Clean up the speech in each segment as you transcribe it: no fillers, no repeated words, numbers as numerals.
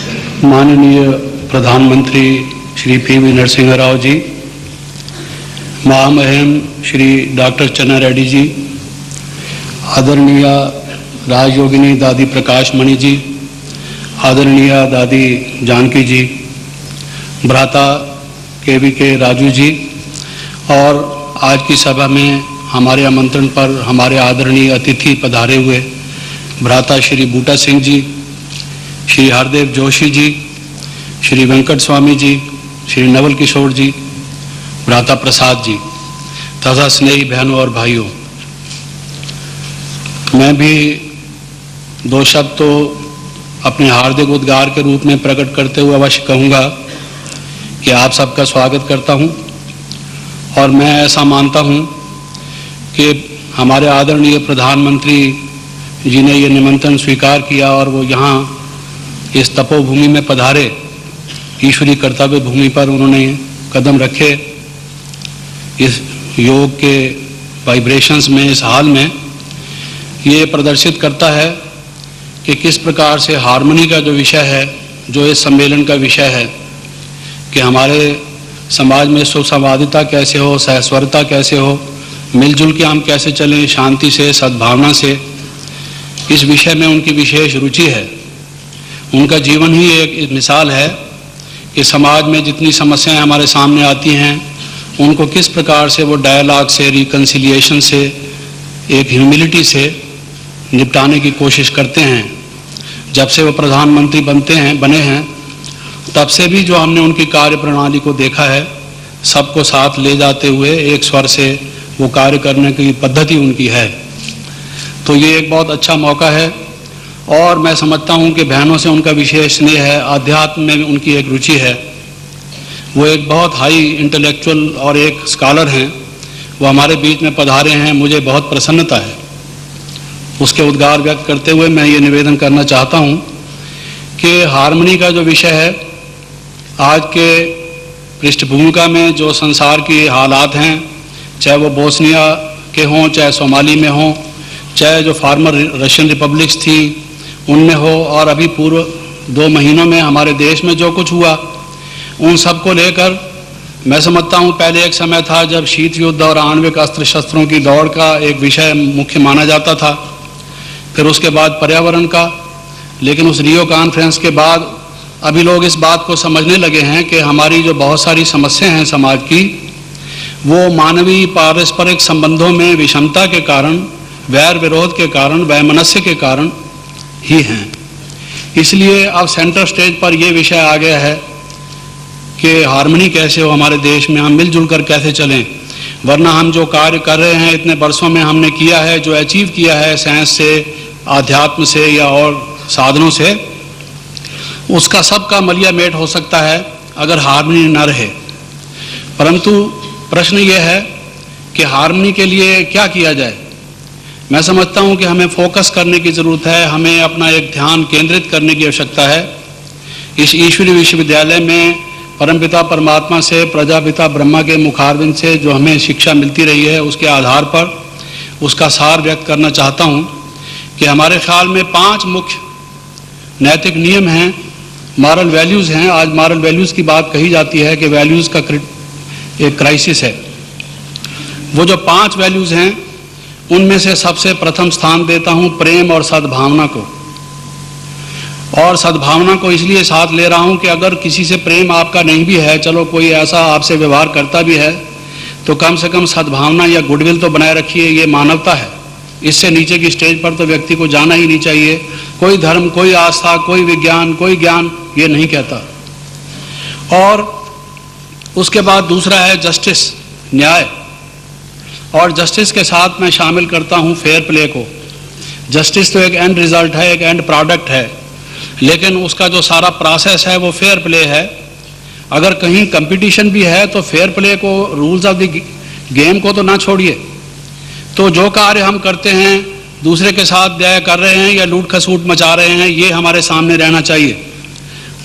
माननीय प्रधानमंत्री श्री पी.वी. नरसिंह राव जी, महामहिम श्री डॉक्टर चन्ना रेड्डी जी, आदरणीय राजयोगिनी दादी प्रकाश मणि जी, आदरणीय दादी जानकी जी, भ्राता के राजू जी, और आज की सभा में हमारे आमंत्रण पर हमारे आदरणीय अतिथि पधारे हुए भ्राता श्री बूटा सिंह जी, श्री हरदेव जोशी जी, श्री वेंकट स्वामी जी, श्री नवल किशोर जी, भ्राता प्रसाद जी तथा स्नेही बहनों और भाइयों, मैं भी दो शब्द तो अपने हार्दिक उद्गार के रूप में प्रकट करते हुए अवश्य कहूँगा कि आप सबका स्वागत करता हूँ। और मैं ऐसा मानता हूँ कि हमारे आदरणीय प्रधानमंत्री जी ने ये निमंत्रण स्वीकार किया और वो यहाँ इस तपोभूमि में पधारे, ईश्वरीय कर्तव्य भूमि पर उन्होंने कदम रखे। इस योग के वाइब्रेशंस में, इस हाल में, ये प्रदर्शित करता है कि किस प्रकार से हार्मनी का जो विषय है, जो इस सम्मेलन का विषय है, कि हमारे समाज में सुसंवादिता कैसे हो, सहस्वरता कैसे हो, मिलजुल के हम कैसे चलें शांति से, सद्भावना से, इस विषय में उनकी विशेष रुचि है। उनका जीवन ही एक मिसाल है कि समाज में जितनी समस्याएं हमारे सामने आती हैं उनको किस प्रकार से वो डायलॉग से, रिकन्सिलिएशन से, एक ह्यूमिलिटी से निपटाने की कोशिश करते हैं। जब से वो प्रधानमंत्री बने हैं तब से भी जो हमने उनकी कार्य प्रणाली को देखा है, सबको साथ ले जाते हुए एक स्वर से वो कार्य करने की पद्धति उनकी है। तो ये एक बहुत अच्छा मौका है और मैं समझता हूँ कि बहनों से उनका विशेष स्नेह है, आध्यात्म में उनकी एक रुचि है। वो एक बहुत हाई इंटेलेक्चुअल और एक स्कॉलर हैं, वो हमारे बीच में पधारे हैं, मुझे बहुत प्रसन्नता है। उसके उद्गार व्यक्त करते हुए मैं ये निवेदन करना चाहता हूँ कि हार्मनी का जो विषय है, आज के पृष्ठभूमिका में जो संसार की हालात हैं, चाहे वो बोस्निया के हों, चाहे सोमाली में हों, चाहे जो फार्मर रशियन रिपब्लिक्स थी उनमें हो, और अभी पूर्व 2 महीनों में हमारे देश में जो कुछ हुआ, उन सब को लेकर मैं समझता हूँ पहले एक समय था जब शीत युद्ध और आणविक अस्त्र शस्त्रों की दौड़ का एक विषय मुख्य माना जाता था, फिर उसके बाद पर्यावरण का, लेकिन उस रियो कॉन्फ्रेंस के बाद अभी लोग इस बात को समझने लगे हैं कि हमारी जो बहुत सारी समस्याएं हैं समाज की, वो मानवीय पारस्परिक संबंधों में विषमता के कारण, वैर विरोध के कारण, वैमनस्य के कारण ही हैं। इसलिए अब सेंटर स्टेज पर यह विषय आ गया है कि हार्मनी कैसे हो हमारे देश में, हम मिलजुल कर कैसे चलें। वरना हम जो कार्य कर रहे हैं, इतने वर्षों में हमने किया है, जो अचीव किया है साइंस से, आध्यात्म से या और साधनों से, उसका सबका मलिया मेट हो सकता है अगर हार्मनी न रहे। परंतु प्रश्न ये है कि हार्मनी के लिए क्या किया जाए। मैं समझता हूँ कि हमें फोकस करने की ज़रूरत है, हमें अपना एक ध्यान केंद्रित करने की आवश्यकता है। इस ईश्वरीय विश्वविद्यालय में परमपिता परमात्मा से, प्रजापिता ब्रह्मा के मुखारविंद से जो हमें शिक्षा मिलती रही है, उसके आधार पर उसका सार व्यक्त करना चाहता हूँ कि हमारे ख्याल में 5 मुख्य नैतिक नियम हैं, मॉरल वैल्यूज़ हैं। आज मॉरल वैल्यूज़ की बात कही जाती है कि वैल्यूज़ का एक क्राइसिस है। वो जो 5 वैल्यूज़ हैं, उनमें से सबसे प्रथम स्थान देता हूँ प्रेम और सद्भावना को। और सद्भावना को इसलिए साथ ले रहा हूँ कि अगर किसी से प्रेम आपका नहीं भी है, चलो कोई ऐसा आपसे व्यवहार करता भी है, तो कम से कम सद्भावना या गुडविल तो बनाए रखिए, ये मानवता है। इससे नीचे की स्टेज पर तो व्यक्ति को जाना ही नहीं चाहिए। कोई धर्म, कोई आस्था, कोई विज्ञान, कोई ज्ञान ये नहीं कहता। और उसके बाद दूसरा है जस्टिस, न्याय। और जस्टिस के साथ मैं शामिल करता हूँ फेयर प्ले को। जस्टिस तो एक एंड रिजल्ट है, एक एंड प्रोडक्ट है, लेकिन उसका जो सारा प्रोसेस है वो फेयर प्ले है। अगर कहीं कंपटीशन भी है तो फेयर प्ले को, रूल्स ऑफ द गेम को तो ना छोड़िए। तो जो कार्य हम करते हैं, दूसरे के साथ न्याय कर रहे हैं या लूट खसूट मचा रहे हैं, ये हमारे सामने रहना चाहिए।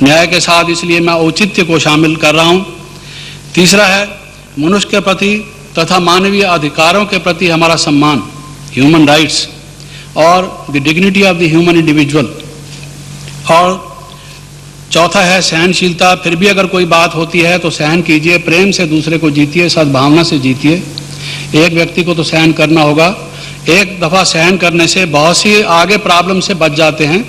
न्याय के साथ इसलिए मैं औचित्य को शामिल कर रहा हूँ। तीसरा है मनुष्य के प्रति तथा मानवीय अधिकारों के प्रति हमारा सम्मान, ह्यूमन राइट्स और the dignity of the human individual. और चौथा है सहनशीलता। फिर भी अगर कोई बात होती है तो सहन कीजिए, प्रेम से दूसरे को जीतिए, सद्भावना से जीतिए। एक व्यक्ति को तो सहन करना होगा, एक दफ़ा सहन करने से बहुत सी आगे प्रॉब्लम से बच जाते हैं।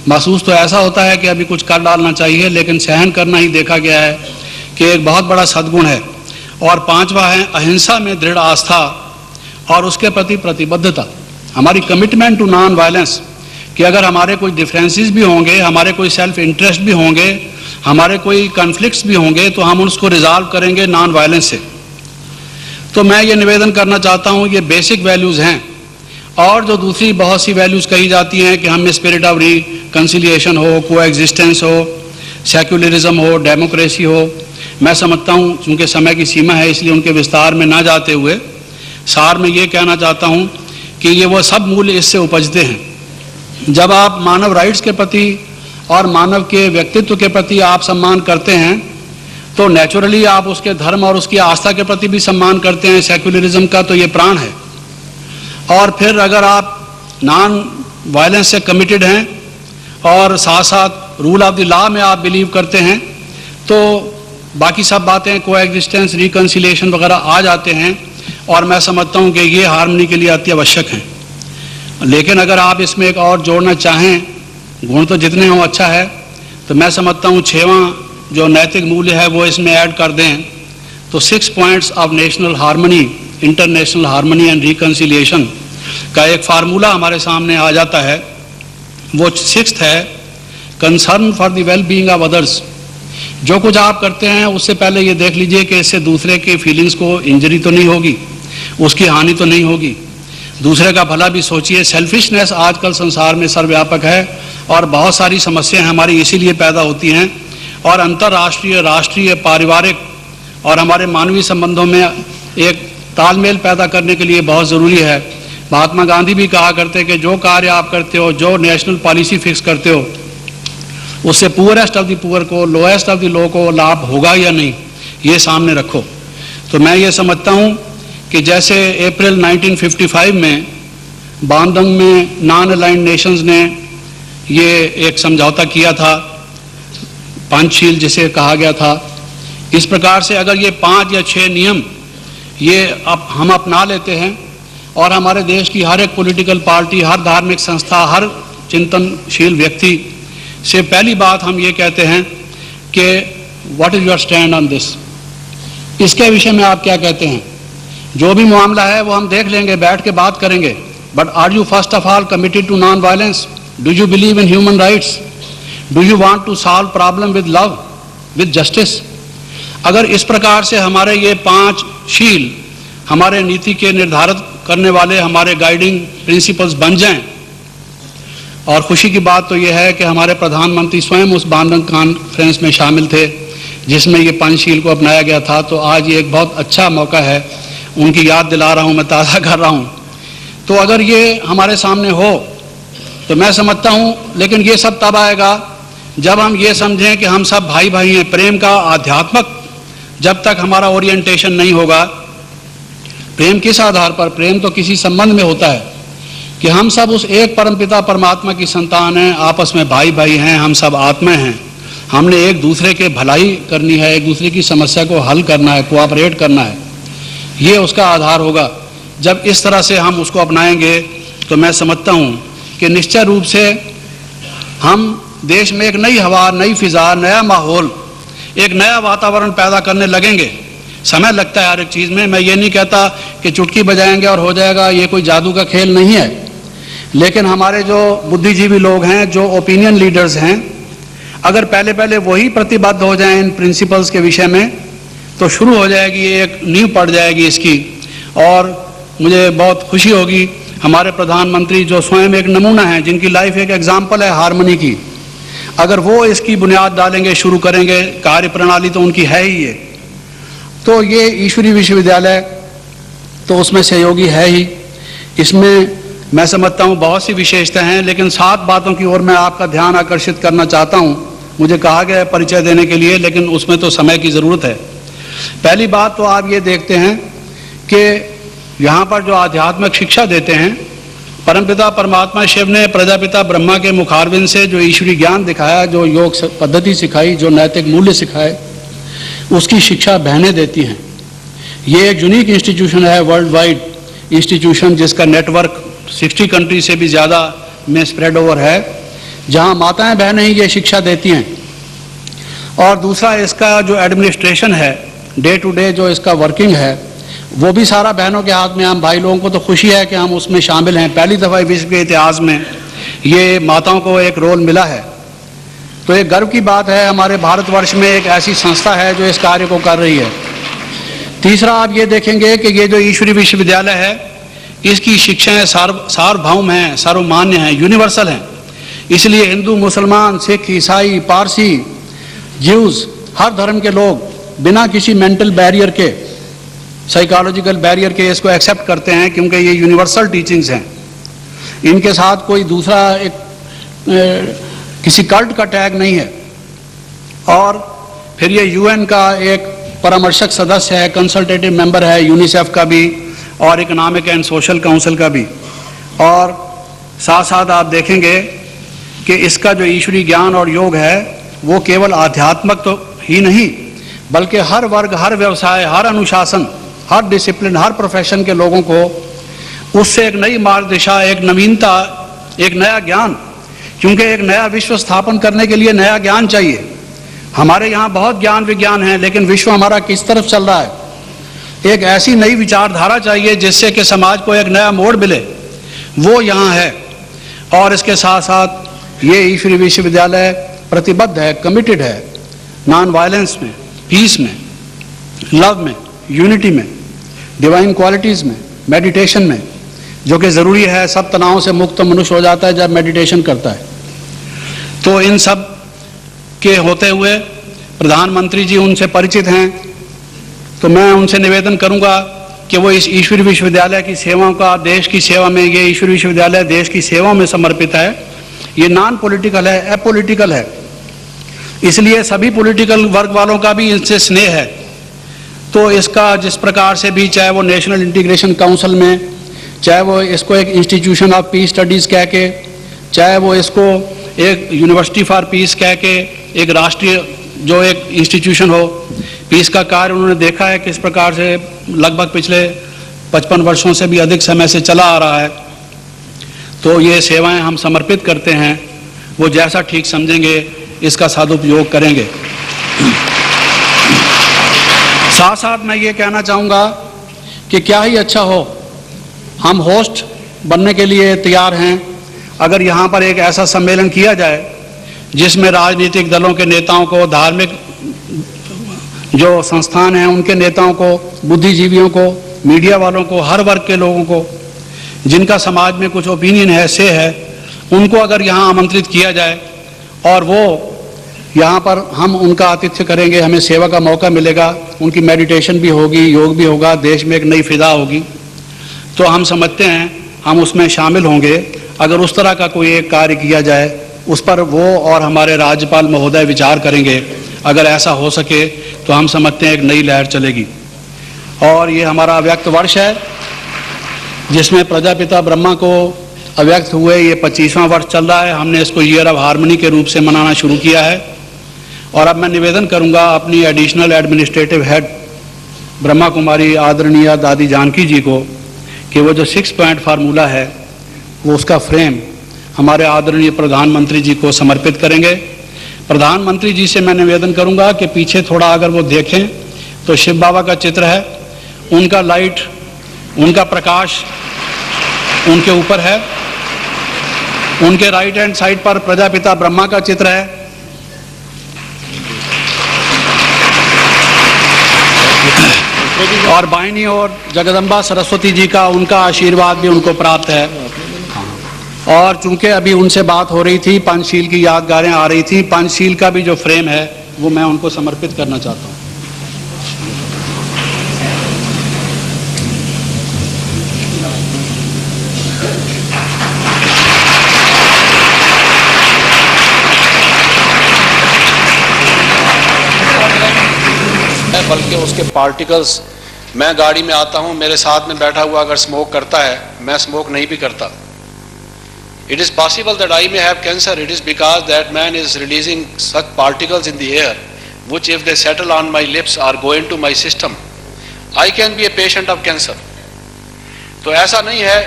महसूस तो ऐसा होता है कि अभी कुछ कर डालना चाहिए, लेकिन सहन करना ही देखा गया है कि एक बहुत बड़ा सद्गुण है। और पांचवा है अहिंसा में दृढ़ आस्था और उसके प्रति प्रतिबद्धता, हमारी कमिटमेंट टू नॉन वायलेंस, कि अगर हमारे कोई डिफरेंसेस भी होंगे, हमारे कोई सेल्फ इंटरेस्ट भी होंगे, हमारे कोई कॉन्फ्लिक्ट्स भी होंगे, तो हम उसको रिजॉल्व करेंगे नॉन वायलेंस से। तो मैं ये निवेदन करना चाहता हूँ, ये बेसिक वैल्यूज़ हैं। और जो दूसरी बहुत सी वैल्यूज़ कही जाती हैं कि हम में स्पिरिट ऑफ रिकन्सिलिएशन हो, कोएग्जिस्टेंस हो, सेक्युलरिज्म हो, डेमोक्रेसी हो, मैं समझता हूँ चूँकि समय की सीमा है इसलिए उनके विस्तार में ना जाते हुए सार में ये कहना चाहता हूँ कि ये वो सब मूल्य इससे उपजते हैं। जब आप मानव राइट्स के प्रति और मानव के व्यक्तित्व के प्रति आप सम्मान करते हैं तो नेचुरली आप उसके धर्म और उसकी आस्था के प्रति भी सम्मान करते हैं। सेक्युलरिज्म का तो ये प्राण है। और फिर अगर आप नॉन वायलेंस से कमिटेड हैं और साथ साथ रूल ऑफ द लॉ में आप बिलीव करते हैं तो बाकी सब बातें कोएग्जिस्टेंस, रिकन्सिलिएशन वगैरह आ जाते हैं। और मैं समझता हूँ कि ये हार्मनी के लिए अति आवश्यक हैं। लेकिन अगर आप इसमें एक और जोड़ना चाहें, गुण तो जितने हों अच्छा है, तो मैं समझता हूँ 6वां जो नैतिक मूल्य है वो इसमें ऐड कर दें तो 6 points of national harmony, international harmony and reconciliation का एक फार्मूला हमारे सामने आ जाता है। वो 6th है concern for the well being of others. जो कुछ आप करते हैं उससे पहले ये देख लीजिए कि इससे दूसरे के फीलिंग्स को इंजरी तो नहीं होगी, उसकी हानि तो नहीं होगी, दूसरे का भला भी सोचिए। सेल्फिशनेस आजकल संसार में सर्वव्यापक है और बहुत सारी समस्याएं हमारी इसीलिए पैदा होती हैं। और अंतर्राष्ट्रीय, राष्ट्रीय, पारिवारिक और हमारे मानवीय संबंधों में एक तालमेल पैदा करने के लिए बहुत ज़रूरी है। महात्मा गांधी भी कहा करते कि जो कार्य आप करते हो, जो नेशनल पॉलिसी फिक्स करते हो, उससे पुअरेस्ट ऑफ द पुअर को, लोएस्ट ऑफ द लो को लाभ होगा या नहीं, ये सामने रखो। तो मैं ये समझता हूँ कि जैसे अप्रैल 1955 में बांदंग में नॉन अलाइंड नेशंस ने ये एक समझौता किया था, पंचशील जिसे कहा गया था, इस प्रकार से अगर ये 5 या 6 नियम ये अब हम अपना लेते हैं और हमारे देश की हर एक पॉलिटिकल पार्टी, हर धार्मिक संस्था, हर चिंतनशील व्यक्ति से पहली बात हम ये कहते हैं कि what is your stand on this, इसके विषय में आप क्या कहते हैं। जो भी मामला है वो हम देख लेंगे, बैठ के बात करेंगे, but are you first of all committed to non violence? Do you believe in human rights? Do you want to solve problem with love, with justice? अगर इस प्रकार से हमारे ये 5 शील हमारे नीति के निर्धारित करने वाले हमारे गाइडिंग प्रिंसिपल्स बन जाएं, और खुशी की बात तो यह है कि हमारे प्रधानमंत्री स्वयं उस बांदंग कॉन्फ्रेंस में शामिल थे जिसमें ये पंचशील को अपनाया गया था। तो आज ये एक बहुत अच्छा मौका है, उनकी याद दिला रहा हूँ, मैं ताज़ा कर रहा हूँ। तो अगर ये हमारे सामने हो तो मैं समझता हूँ, लेकिन ये सब तब आएगा जब हम ये समझें कि हम सब भाई भाई हैं। प्रेम का आध्यात्मक जब तक हमारा ओरिएंटेशन नहीं होगा, प्रेम किस आधार पर? प्रेम तो किसी संबंध में होता है कि हम सब उस एक परमपिता परमात्मा की संतान हैं, आपस में भाई भाई हैं, हम सब आत्मा हैं। हमने एक दूसरे के भलाई करनी है, एक दूसरे की समस्या को हल करना है, कोऑपरेट करना है, ये उसका आधार होगा। जब इस तरह से हम उसको अपनाएंगे तो मैं समझता हूँ कि निश्चय रूप से हम देश में एक नई हवा, नई फिजा, नया माहौल, एक नया वातावरण पैदा करने लगेंगे। समय लगता है हर एक चीज़ में। मैं ये नहीं कहता कि चुटकी बजाएंगे और हो जाएगा, ये कोई जादू का खेल नहीं है। लेकिन हमारे जो बुद्धिजीवी लोग हैं, जो ओपिनियन लीडर्स हैं, अगर पहले पहले वही प्रतिबद्ध हो जाएं इन प्रिंसिपल्स के विषय में तो शुरू हो जाएगी, एक नींव पड़ जाएगी इसकी। और मुझे बहुत खुशी होगी हमारे प्रधानमंत्री जो स्वयं एक नमूना है, जिनकी लाइफ एक एग्जाम्पल है हार्मनी की, अगर वो इसकी बुनियाद डालेंगे, शुरू करेंगे, कार्य प्रणाली तो उनकी है ही ये। तो ये ईश्वरीय विश्वविद्यालय तो उसमें सहयोगी है ही। इसमें मैं समझता हूँ बहुत सी विशेषताएं हैं, लेकिन 7 बातों की ओर मैं आपका ध्यान आकर्षित करना चाहता हूँ। मुझे कहा गया है परिचय देने के लिए, लेकिन उसमें तो समय की ज़रूरत है। पहली बात तो आप ये देखते हैं कि यहाँ पर जो आध्यात्मिक शिक्षा देते हैं परमपिता परमात्मा शिव ने प्रजापिता ब्रह्मा के मुखारविंद से जो ईश्वरी ज्ञान दिखाया, जो योग पद्धति सिखाई, जो नैतिक मूल्य सिखाए, उसकी शिक्षा बहनें देती हैं। ये एक यूनिक इंस्टीट्यूशन है, वर्ल्ड वाइड इंस्टीट्यूशन, जिसका नेटवर्क 60 कंट्री से भी ज़्यादा में स्प्रेड ओवर है, जहाँ माताएं बहनें ही ये शिक्षा देती हैं। और दूसरा, इसका जो एडमिनिस्ट्रेशन है, डे टू डे जो इसका वर्किंग है, वो भी सारा बहनों के हाथ में। हम भाई लोगों को तो खुशी है कि हम उसमें शामिल हैं। पहली दफ़ा विश्व के इतिहास में ये माताओं को एक रोल मिला है, तो एक गर्व की बात है। हमारे भारतवर्ष में एक ऐसी संस्था है जो इस कार्य को कर रही है। तीसरा, आप ये देखेंगे कि ये जो ईश्वरी विश्वविद्यालय है, इसकी शिक्षाएं सार्वभौम हैं, सर्वमान्य हैं, यूनिवर्सल हैं। इसलिए हिंदू, मुसलमान, सिख, ईसाई, पारसी, ज्यूज, हर धर्म के लोग बिना किसी मेंटल बैरियर के, साइकोलॉजिकल बैरियर के इसको एक्सेप्ट करते हैं, क्योंकि ये यूनिवर्सल टीचिंग्स हैं। इनके साथ कोई दूसरा किसी कल्ट का टैग नहीं है। और फिर ये यूएन का एक परामर्शक सदस्य है, कंसल्टेटिव मेंबर है, यूनिसेफ का भी और इकोनॉमिक एंड सोशल काउंसिल का भी। और साथ साथ आप देखेंगे कि इसका जो ईश्वरी ज्ञान और योग है, वो केवल आध्यात्मिक तो ही नहीं, बल्कि हर वर्ग, हर व्यवसाय, हर अनुशासन, हर डिसिप्लिन, हर प्रोफेशन के लोगों को उससे एक नई मार्ग दिशा, एक नवीनता, एक नया ज्ञान, क्योंकि एक नया विश्व स्थापन करने के लिए नया ज्ञान चाहिए। हमारे यहाँ बहुत ज्ञान विज्ञान है, लेकिन विश्व हमारा किस तरफ चल रहा है? एक ऐसी नई विचारधारा चाहिए जिससे कि समाज को एक नया मोड़ मिले, वो यहाँ है। और इसके साथ साथ ये ईश्वरी विश्वविद्यालय प्रतिबद्ध है, कमिटेड है नॉन वायलेंस में, पीस में, लव में, यूनिटी में, डिवाइन क्वालिटीज़ में, मेडिटेशन में, जो कि ज़रूरी है। सब तनावों से मुक्त मनुष्य हो जाता है जब मेडिटेशन करता है। तो इन सब के होते हुए प्रधानमंत्री जी उनसे परिचित हैं, तो मैं उनसे निवेदन करूंगा कि वो इस ईश्वरी विश्वविद्यालय की सेवाओं का, देश की सेवा में, ये ईश्वरी विश्वविद्यालय देश की सेवा में समर्पित है। ये नॉन पॉलिटिकल है, एपॉलिटिकल है, इसलिए सभी पॉलिटिकल वर्ग वालों का भी इनसे स्नेह है। तो इसका जिस प्रकार से भी, चाहे वो नेशनल इंटीग्रेशन काउंसिल में, चाहे वो इसको एक इंस्टीट्यूशन ऑफ पीस स्टडीज़ कह के, चाहे वो इसको एक यूनिवर्सिटी फॉर पीस कह के, एक राष्ट्रीय जो एक इंस्टीट्यूशन हो, पीस का कार्य उन्होंने देखा है किस प्रकार से लगभग पिछले 55 वर्षों से भी अधिक समय से चला आ रहा है। तो ये सेवाएं हम समर्पित करते हैं, वो जैसा ठीक समझेंगे इसका सदुपयोग करेंगे। साथ साथ मैं ये कहना चाहूँगा कि क्या ही अच्छा हो, हम होस्ट बनने के लिए तैयार हैं। अगर यहाँ पर एक ऐसा सम्मेलन किया जाए जिसमें राजनीतिक दलों के नेताओं को, धार्मिक जो संस्थान हैं उनके नेताओं को, बुद्धिजीवियों को, मीडिया वालों को, हर वर्ग के लोगों को जिनका समाज में कुछ ओपिनियन है, से है, उनको अगर यहाँ आमंत्रित किया जाए और वो यहाँ पर हम उनका आतिथ्य करेंगे, हमें सेवा का मौका मिलेगा, उनकी मेडिटेशन भी होगी, योग भी होगा, देश में एक नई फिदा होगी, तो हम समझते हैं हम उसमें शामिल होंगे। अगर उस तरह का कोई एक कार्य किया जाए, उस पर वो और हमारे राज्यपाल महोदय विचार करेंगे। अगर ऐसा हो सके तो हम समझते हैं एक नई लहर चलेगी। और ये हमारा अव्यक्त वर्ष है, जिसमें प्रजापिता ब्रह्मा को अव्यक्त हुए ये 25वां वर्ष चल रहा है। हमने इसको ईयर ऑफ हार्मनी के रूप से मनाना शुरू किया है। और अब मैं निवेदन करूंगा अपनी additional administrative head Brahma Kumari आदरणीय दादी जानकी जी को कि वो जो 6 पॉइंट फार्मूला है, वो उसका फ्रेम हमारे आदरणीय प्रधानमंत्री जी को समर्पित करेंगे। प्रधानमंत्री जी से मैं निवेदन करूंगा कि पीछे थोड़ा अगर वो देखें तो शिव बाबा का चित्र है, उनका लाइट, उनका प्रकाश उनके ऊपर है। उनके राइट हैंड साइड पर प्रजापिता ब्रह्मा का चित्र है। और बाईं ओर जगदम्बा सरस्वती जी का, उनका आशीर्वाद भी उनको प्राप्त है। और चूंकि अभी उनसे बात हो रही थी, पंचशील की यादगारें आ रही थी, पंचशील का भी जो फ्रेम है वो मैं उनको समर्पित करना चाहता हूँ। बल्कि उसके पार्टिकल्स, मैं गाड़ी में आता हूँ, मेरे साथ में बैठा हुआ अगर स्मोक करता है, मैं स्मोक नहीं भी करता, It is possible that I may have cancer. It is because that man is releasing such particles in the air, which if they settle on my lips are going to my system. I can be a patient of cancer. तो ऐसा नहीं है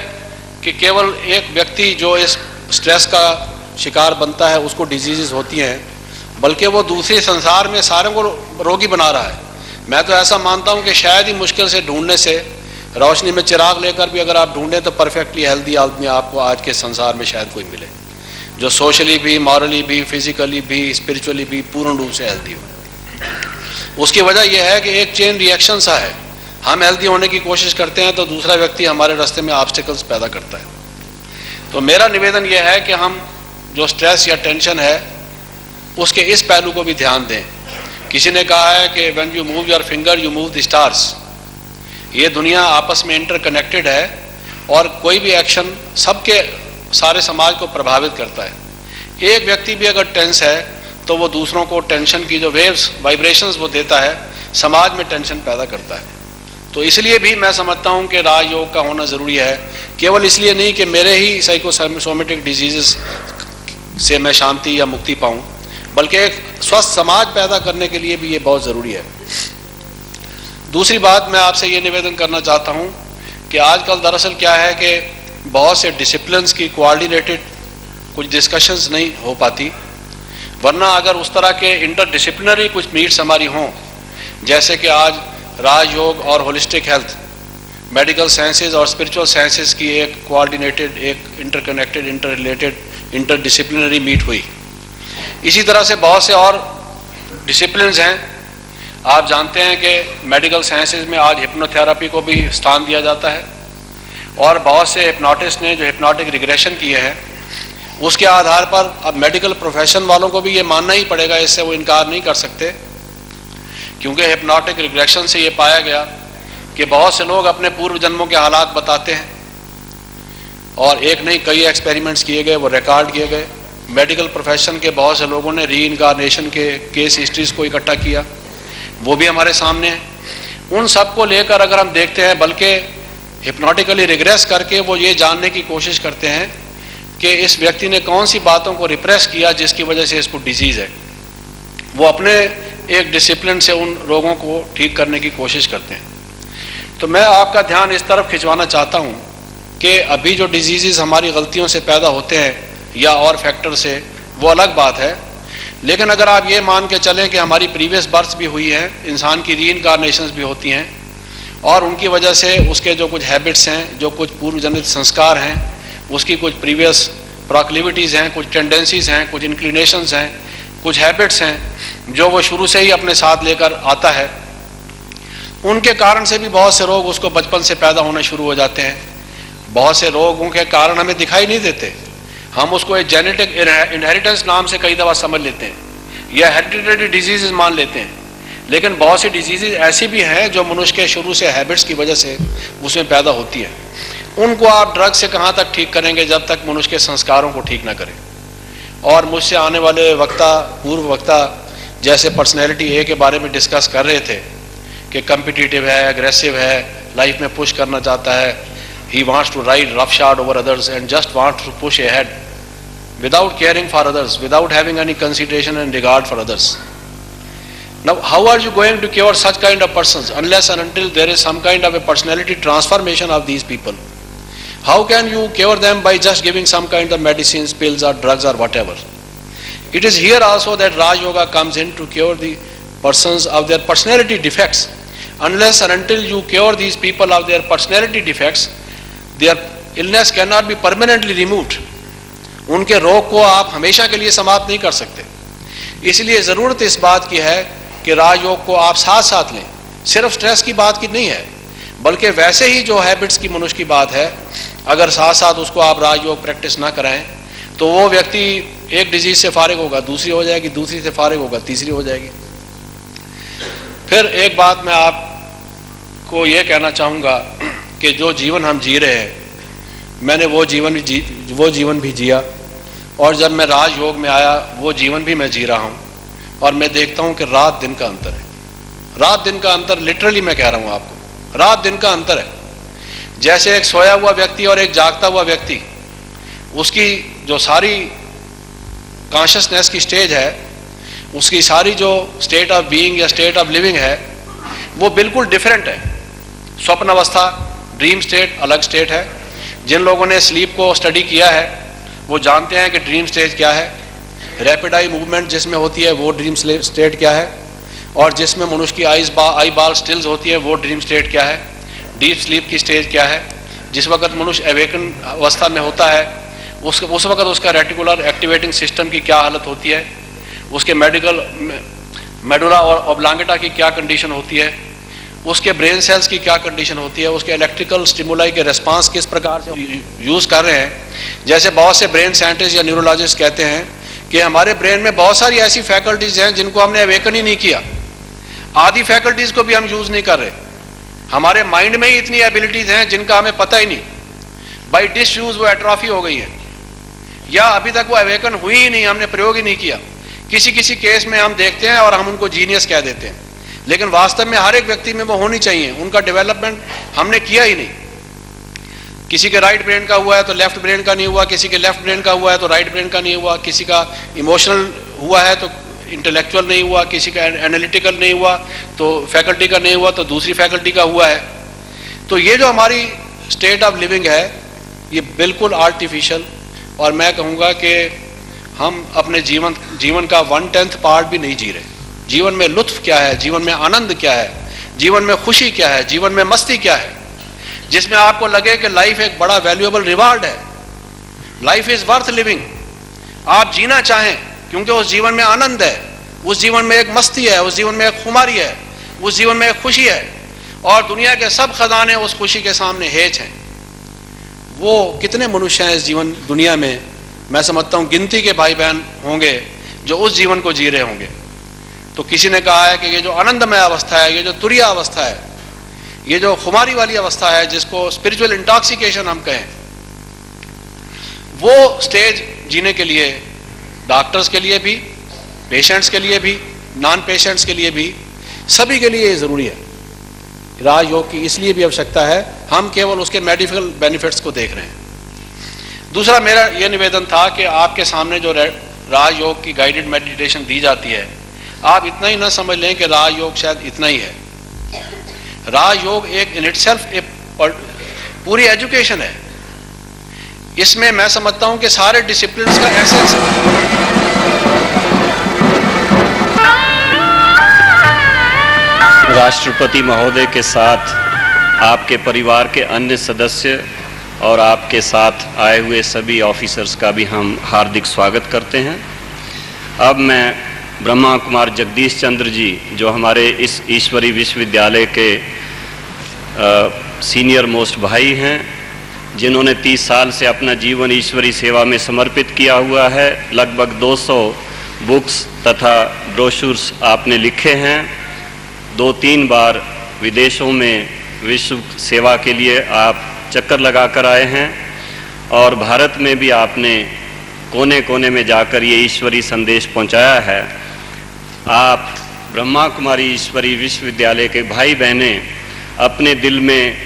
कि केवल एक व्यक्ति जो इस स्ट्रेस का शिकार बनता है उसको डिजीजेस होती हैं, बल्कि वो दूसरे संसार में सारे को रोगी बना रहा है। मैं तो ऐसा मानता हूँ कि शायद ही मुश्किल से ढूंढने से, रोशनी में चिराग लेकर भी अगर आप ढूंढें तो परफेक्टली हेल्दी आदमी आपको आज के संसार में शायद कोई मिले, जो सोशली भी, मॉरली भी, फिजिकली भी, स्पिरिचुअली भी पूर्ण रूप से हेल्दी हो। उसकी वजह यह है कि एक चेन रिएक्शन सा है, हम हेल्दी होने की कोशिश करते हैं तो दूसरा व्यक्ति हमारे रास्ते में ऑब्स्टिकल्स पैदा करता है। तो मेरा निवेदन यह है कि हम जो स्ट्रेस या टेंशन है उसके इस पहलू को भी ध्यान दें। किसी ने कहा है कि when you move your finger you move the stars. ये दुनिया आपस में इंटरकनेक्टेड है और कोई भी एक्शन सबके सारे समाज को प्रभावित करता है। एक व्यक्ति भी अगर टेंस है तो वो दूसरों को टेंशन की जो वेव्स, वाइब्रेशंस वो देता है, समाज में टेंशन पैदा करता है। तो इसलिए भी मैं समझता हूँ कि राजयोग का होना ज़रूरी है, केवल इसलिए नहीं कि मेरे ही साइकोसोमेटिक डिजीज़ से मैं शांति या मुक्ति पाऊँ, बल्कि एक स्वस्थ समाज पैदा करने के लिए भी ये बहुत ज़रूरी है। दूसरी बात मैं आपसे ये निवेदन करना चाहता हूँ कि आजकल दरअसल क्या है कि बहुत से डिसिप्लिन्स की कोऑर्डिनेटेड कुछ डिस्कशंस नहीं हो पाती, वरना अगर उस तरह के इंटरडिसिप्लिनरी कुछ मीट्स हमारी हों, जैसे कि आज राजयोग और होलिस्टिक हेल्थ, मेडिकल साइंसेज और स्पिरिचुअल साइंसेज की एक कोऑर्डिनेटेड, एक इंटरकनेक्टेड, इंटररिलेटेड, इंटरडिसिप्लिनरी मीट हुई। इसी तरह से बहुत से और डिसिप्लिन्स हैं। आप जानते हैं कि मेडिकल साइंसेज में आज हिप्नोथेरेपी को भी स्थान दिया जाता है और बहुत से हिप्नोटिस्ट ने जो हिप्नोटिक रिग्रेशन किए हैं उसके आधार पर अब मेडिकल प्रोफेशन वालों को भी ये मानना ही पड़ेगा, इससे वो इनकार नहीं कर सकते, क्योंकि हिप्नोटिक रिग्रेशन से ये पाया गया कि बहुत से लोग अपने पूर्व जन्मों के हालात बताते हैं और एक नहीं कई एक्सपेरिमेंट्स किए गए, वो रिकॉर्ड किए गए। मेडिकल प्रोफेशन के बहुत से लोगों ने रीइंकारनेशन के केस हिस्ट्रीज को इकट्ठा किया, वो भी हमारे सामने है। उन सब को लेकर अगर हम देखते हैं, बल्कि हिप्नोटिकली रिग्रेस करके वो ये जानने की कोशिश करते हैं कि इस व्यक्ति ने कौन सी बातों को रिप्रेस किया जिसकी वजह से इसको डिजीज़ है। वो अपने एक डिसिप्लिन से उन रोगों को ठीक करने की कोशिश करते हैं। तो मैं आपका ध्यान इस तरफ खिंचवाना चाहता हूँ कि अभी जो डिजीज़ हमारी गलतियों से पैदा होते हैं या और फैक्टर से, वो अलग बात है, लेकिन अगर आप ये मान के चलें कि हमारी प्रीवियस बर्थ भी हुई है, इंसान की रीइंकारनेशंस भी होती हैं और उनकी वजह से उसके जो कुछ हैबिट्स हैं, जो कुछ पूर्व जनित संस्कार हैं, उसकी कुछ प्रीवियस प्रोक्लिविटीज़ हैं, कुछ टेंडेंसीज़ हैं, कुछ इंक्लिनेशंस हैं, कुछ हैबिट्स हैं जो वो शुरू से ही अपने साथ लेकर आता है, उनके कारण से भी बहुत से रोग उसको बचपन से पैदा होने शुरू हो जाते हैं। बहुत से रोगों के कारण हमें दिखाई नहीं देते, हम उसको एक जेनेटिक इनहेरिटेंस नाम से कई दफ़ा समझ लेते हैं या हेरिडिटरी डिजीज़ मान लेते हैं, लेकिन बहुत सी डिजीज़ ऐसी भी हैं जो मनुष्य के शुरू से हैबिट्स की वजह से उसमें पैदा होती है। उनको आप ड्रग से कहाँ तक ठीक करेंगे जब तक मनुष्य के संस्कारों को ठीक ना करें। और मुझसे आने वाले वक्ता, पूर्व वक्ता जैसे पर्सनैलिटी ए के बारे में डिस्कस कर रहे थे कि कम्पिटिटिव है, एग्रेसिव है, लाइफ में पुश करना चाहता है, he wants to ride roughshod over others and just wants to push ahead without caring for others, without having any consideration and regard for others. Now, how are you going to cure such kind of persons unless and until there is some kind of a personality transformation of these people? How can you cure them by just giving some kind of medicines, pills or drugs or whatever? It is here also that Raj Yoga comes in to cure the persons of their personality defects. Unless and until you cure these people of their personality defects, their illness cannot be permanently removed. उनके रोग को आप हमेशा के लिए समाप्त नहीं कर सकते। इसलिए ज़रूरत इस बात की है कि राजयोग को आप साथ साथ लें। सिर्फ स्ट्रेस की बात की नहीं है, बल्कि वैसे ही जो हैबिट्स की मनुष्य की बात है, अगर साथ साथ उसको आप राजयोग प्रैक्टिस ना कराएं तो वो व्यक्ति एक डिजीज से फारिग होगा, दूसरी हो जाएगी, दूसरी से फारिग होगा, तीसरी हो जाएगी। फिर एक बात मैं आपको ये कहना चाहूँगा कि जो जीवन हम जी रहे हैं, मैंने वो जीवन भी जिया और जब मैं राजयोग में आया वो जीवन भी मैं जी रहा हूँ और मैं देखता हूँ कि रात दिन का अंतर है। रात दिन का अंतर, लिटरली मैं कह रहा हूँ आपको, रात दिन का अंतर है। जैसे एक सोया हुआ व्यक्ति और एक जागता हुआ व्यक्ति, उसकी जो सारी कॉन्शियसनेस की स्टेज है, उसकी सारी जो स्टेट ऑफ बीइंग या स्टेट ऑफ लिविंग है, वो बिल्कुल डिफरेंट है। स्वप्न अवस्था, ड्रीम स्टेट अलग स्टेट है। जिन लोगों ने स्लीप को स्टडी किया है वो जानते हैं कि ड्रीम स्टेज क्या है, रैपिड आई मूवमेंट जिसमें होती है वो ड्रीम स्टेट क्या है, और जिसमें मनुष्य की आई बाल स्टिल्स होती है वो ड्रीम स्टेट क्या है, डीप स्लीप की स्टेज क्या है, जिस वक्त मनुष्य अवेकन अवस्था में होता है उस वक्त उसका रेटिकुलर एक्टिवेटिंग सिस्टम की क्या हालत होती है, उसके मेडुला और ऑब्लांगेटा की क्या कंडीशन होती है, उसके ब्रेन सेल्स की क्या कंडीशन होती है, उसके इलेक्ट्रिकल स्टिमुलाई के रिस्पांस किस प्रकार से यूज़ कर रहे हैं। जैसे बहुत से ब्रेन साइंटिस्ट या न्यूरोलॉजिस्ट कहते हैं कि हमारे ब्रेन में बहुत सारी ऐसी फैकल्टीज हैं जिनको हमने अवेकन ही नहीं किया, आधी फैकल्टीज को भी हम यूज़ नहीं कर रहे। हमारे माइंड में ही इतनी एबिलिटीज हैं जिनका हमें पता ही नहीं, बाई डिसयूज वो एट्रॉफी हो गई है, या अभी तक वो अवेकन हुई ही नहीं, हमने प्रयोग ही नहीं किया। किसी किसी केस में हम देखते हैं और हम उनको जीनियस कह देते हैं, लेकिन वास्तव में हर एक व्यक्ति में वो होनी चाहिए, उनका डेवलपमेंट हमने किया ही नहीं। किसी के राइट ब्रेन का हुआ है तो लेफ्ट ब्रेन का नहीं हुआ, किसी के लेफ्ट ब्रेन का हुआ है तो राइट ब्रेन का नहीं हुआ, किसी का इमोशनल हुआ है तो इंटेलेक्चुअल नहीं हुआ, किसी का एनालिटिकल नहीं हुआ तो फैकल्टी का नहीं हुआ तो दूसरी फैकल्टी का हुआ है। तो ये जो हमारी स्टेट ऑफ लिविंग है ये बिल्कुल आर्टिफिशियल, और मैं कहूँगा कि हम अपने जीवन का 1/10 पार्ट भी नहीं जी रहे। जीवन में लुत्फ क्या है, जीवन में आनंद क्या है, जीवन में खुशी क्या है, जीवन में मस्ती क्या है, जिसमें आपको लगे कि लाइफ एक बड़ा वैल्यूएबल रिवार्ड है, लाइफ इज वर्थ लिविंग। आप जीना चाहें क्योंकि उस जीवन में आनंद है, उस जीवन में एक मस्ती है, उस जीवन में एक खुमारी है, उस जीवन में एक खुशी है, और दुनिया के सब खजाने उस खुशी के सामने हेज हैं। वो कितने मनुष्य हैं इस जीवन दुनिया में, मैं समझता हूं गिनती के भाई बहन होंगे जो उस जीवन को जी रहे होंगे। तो किसी ने कहा है कि ये जो आनंदमय अवस्था है, ये जो तुरीय अवस्था है, ये जो खुमारी वाली अवस्था है, जिसको स्पिरिचुअल इंटॉक्सिकेशन हम कहें, वो स्टेज जीने के लिए डॉक्टर्स के लिए भी, पेशेंट्स के लिए भी, नॉन पेशेंट्स के लिए भी, सभी के लिए जरूरी है। राजयोग की इसलिए भी आवश्यकता है, हम केवल उसके मेडिकल बेनिफिट्स को देख रहे हैं। दूसरा मेरा यह निवेदन था कि आपके सामने जो राजयोग की गाइडेड मेडिटेशन दी जाती है, आप इतना ही ना समझ लें कि राजयोग शायद इतना ही है। राजयोग एक इन इटसेल्फ एक पूरी एजुकेशन है। इसमें मैं समझता हूं कि सारे डिसिप्लिन्स का एसेंस है। राष्ट्रपति महोदय के साथ आपके परिवार के अन्य सदस्य और आपके साथ आए हुए सभी ऑफिसर्स का भी हम हार्दिक स्वागत करते हैं। अब मैं ब्रह्मा कुमार जगदीश चंद्र जी, जो हमारे इस ईश्वरी विश्वविद्यालय के सीनियर मोस्ट भाई हैं, जिन्होंने 30 साल से अपना जीवन ईश्वरी सेवा में समर्पित किया हुआ है, लगभग 200 बुक्स तथा ब्रोशूर्स आपने लिखे हैं, 2-3 बार विदेशों में विश्व सेवा के लिए आप चक्कर लगा कर आए हैं, और भारत में भी आपने कोने कोने में जाकर ये ईश्वरी संदेश पहुंचाया है। आप ब्रह्मा कुमारी ईश्वरी विश्वविद्यालय के भाई बहनें अपने दिल में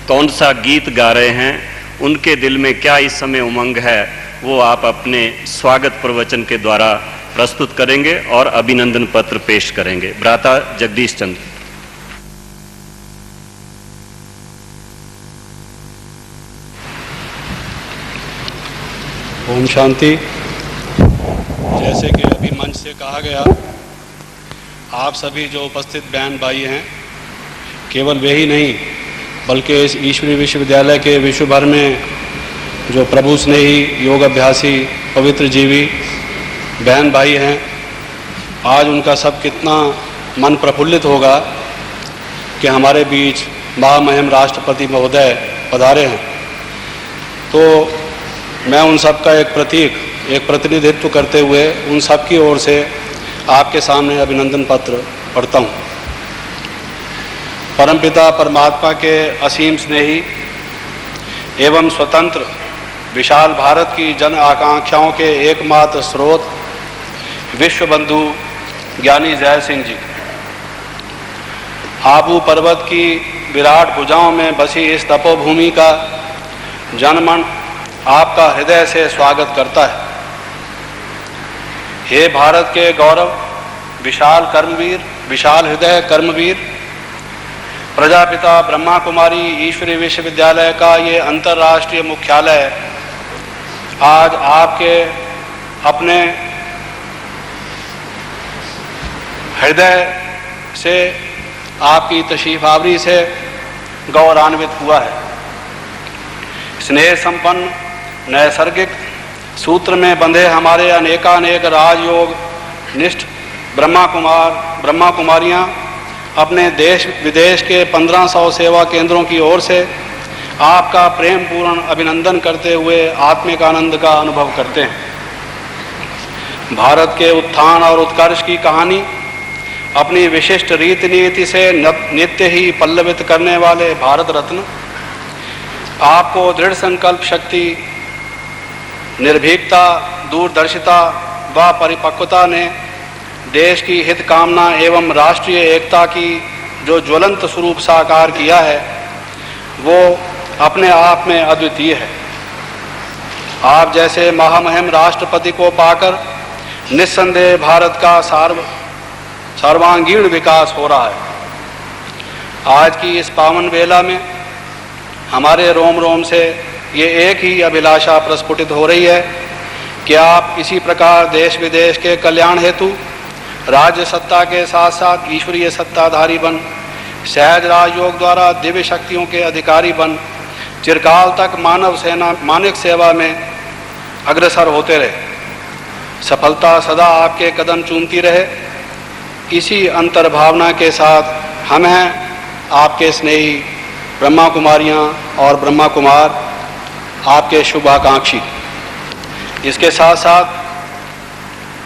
कौन सा गीत गा रहे हैं, उनके दिल में क्या इस समय उमंग है, वो आप अपने स्वागत प्रवचन के द्वारा प्रस्तुत करेंगे और अभिनंदन पत्र पेश करेंगे। भ्राता जगदीश चंद्र। ओम शांति। जैसे कि अभी मंच से कहा गया, आप सभी जो उपस्थित बहन भाई हैं, केवल वे ही नहीं बल्कि इस ईश्वरी विश्वविद्यालय के विश्व भर में जो प्रभु स्नेही, योग अभ्यासी, पवित्र जीवी बहन भाई हैं, आज उनका सब कितना मन प्रफुल्लित होगा कि हमारे बीच महामहिम राष्ट्रपति महोदय पधारे हैं। तो मैं उन सब का एक प्रतिनिधित्व करते हुए उन सब की ओर से आपके सामने अभिनंदन पत्र पढ़ता हूँ। परमपिता परमात्मा के असीम स्नेही एवं स्वतंत्र विशाल भारत की जन आकांक्षाओं के एकमात्र स्रोत विश्व बंधु ज्ञानी जय सिंह जी, आबू पर्वत की विराट भुजाओं में बसी इस तपोभूमि का जनमन आपका हृदय से स्वागत करता है। हे भारत के गौरव, विशाल कर्मवीर, विशाल हृदय कर्मवीर, प्रजापिता ब्रह्मा कुमारी ईश्वरीय विश्वविद्यालय का ये अंतर्राष्ट्रीय मुख्यालय आज आपके अपने हृदय से, आपकी तशरीफ आवरी से गौरवान्वित हुआ है। स्नेह संपन्न नैसर्गिक सूत्र में बंधे हमारे अनेकानेक राजयोग निष्ठ ब्रह्मा कुमारियाँ अपने देश विदेश के 1500 सेवा केंद्रों की ओर से आपका प्रेम पूर्ण अभिनंदन करते हुए आत्मिक आनंद का अनुभव करते हैं। भारत के उत्थान और उत्कर्ष की कहानी अपनी विशिष्ट रीति नीति से नित्य ही पल्लवित करने वाले भारत रत्न आपको दृढ़ संकल्प शक्ति, निर्भीकता, दूरदर्शिता व परिपक्वता ने देश की हित कामना एवं राष्ट्रीय एकता की जो ज्वलंत स्वरूप साकार किया है, वो अपने आप में अद्वितीय है। आप जैसे महामहिम राष्ट्रपति को पाकर निस्संदेह भारत का सर्वांगीण विकास हो रहा है। आज की इस पावन वेला में हमारे रोम रोम से ये एक ही अभिलाषा प्रस्फुटित हो रही है कि आप इसी प्रकार देश विदेश के कल्याण हेतु राज्य सत्ता के साथ साथ ईश्वरीय सत्ताधारी बन, सहज राजयोग द्वारा दिव्य शक्तियों के अधिकारी बन, चिरकाल तक मानविक सेवा में अग्रसर होते रहे। सफलता सदा आपके कदम चूमती रहे। इसी अंतर्भावना के साथ हम हैं आपके स्नेही ब्रह्मा कुमारियाँ और ब्रह्मा कुमार, आपके शुभाकांक्षी। इसके साथ साथ